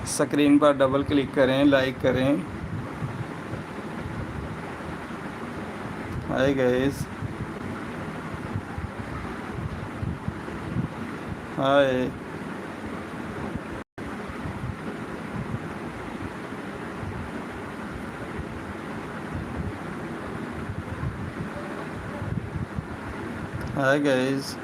Screen पर double click करें, like करें। Hi guys. Hi. Hi guys.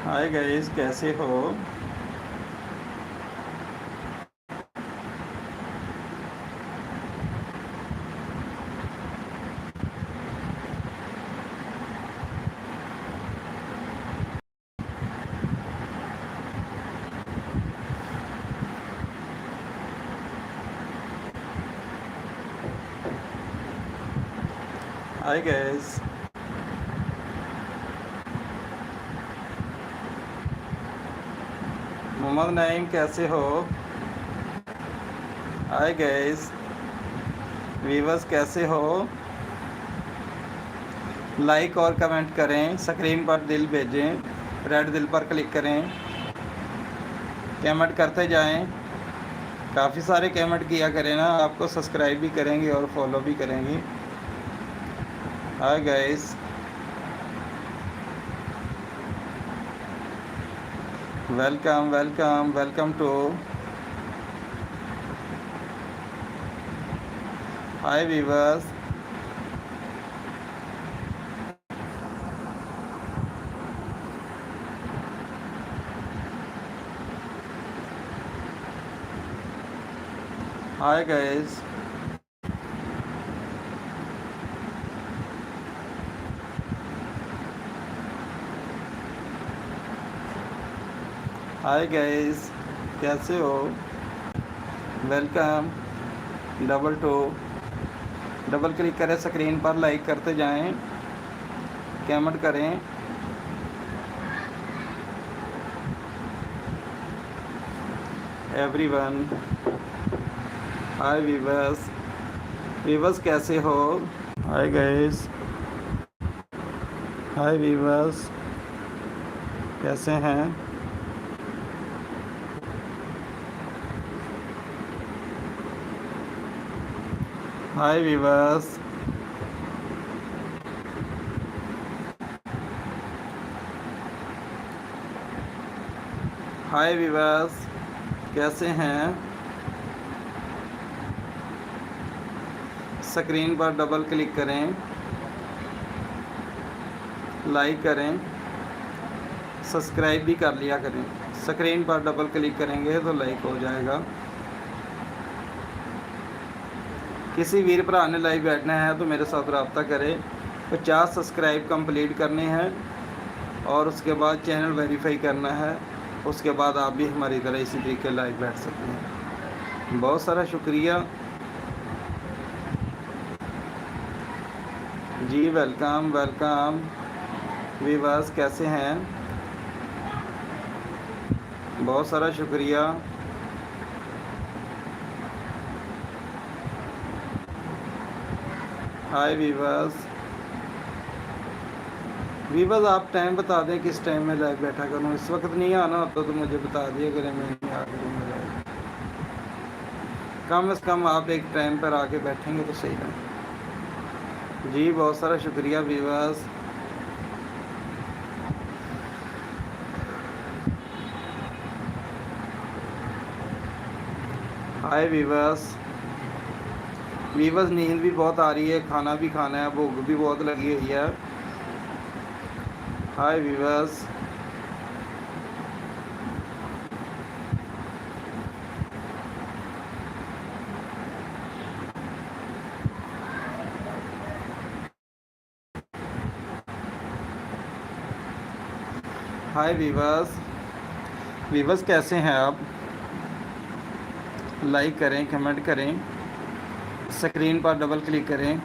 Hi guys, कैसे हो? Hi guys. मोहम्मद नईम, कैसे हो? Hi guys. वीवर्स, कैसे हो? लाइक और कमेंट करें, स्क्रीन पर दिल भेजें, रेड दिल पर क्लिक करें, कमेंट करते जाएं। काफ़ी सारे कमेंट किया करें ना, आपको सब्सक्राइब भी करेंगे और फॉलो भी करेंगे। Hi guys. Welcome welcome welcome to. Hi viewers. Hi guys. Hi guys, कैसे हो? Welcome. Double to. Double click करें स्क्रीन पर, लाइक करते जाएं, कमेंट करें। एवरीवन। हाय वीवर्स। वीवर्स, कैसे हो? हाय गाइस। हाय वीवर्स, कैसे हैं? हाय वीवर्स। हाय वीवर्स, कैसे हैं? स्क्रीन पर डबल क्लिक करें, लाइक करें, सब्सक्राइब भी कर लिया करें। स्क्रीन पर डबल क्लिक करेंगे तो लाइक हो जाएगा। किसी वीर भरा ने लाइव बैठना है तो मेरे साथ रब्ता करें। 50 सब्सक्राइब कंप्लीट करने हैं और उसके बाद चैनल वेरीफाई करना है। उसके बाद आप भी हमारी तरह इसी तरीके लाइव बैठ सकते हैं। बहुत सारा शुक्रिया जी। Welcome welcome. वीवर्स, कैसे हैं? बहुत सारा शुक्रिया। Hi viewers. वीवर्स, आप टाइम बता दें किस टाइम में लाइव बैठा करूं। इस वक्त नहीं आना होता तो मुझे बता दिया करें, मैं नहीं आ करूँगा लाइव। कम से कम आप एक टाइम पर आके बैठेंगे तो सही है जी। बहुत सारा शुक्रिया वीवर्स। Hi viewers. वीवर्स, नींद भी बहुत आ रही है, खाना भी खाना है, भूख भी बहुत लगी हुई है। Hi viewers. Hi viewers. Viewers, कैसे हैं आप? लाइक करें, कमेंट करें, स्क्रीन पर डबल क्लिक करें।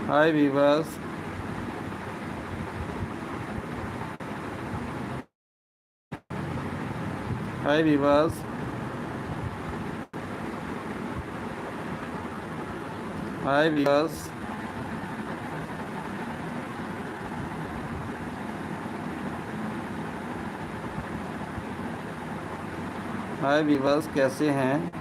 हाय वीवर्स। हाय विवास, हाय विवास, हाय विवास, कैसे हैं?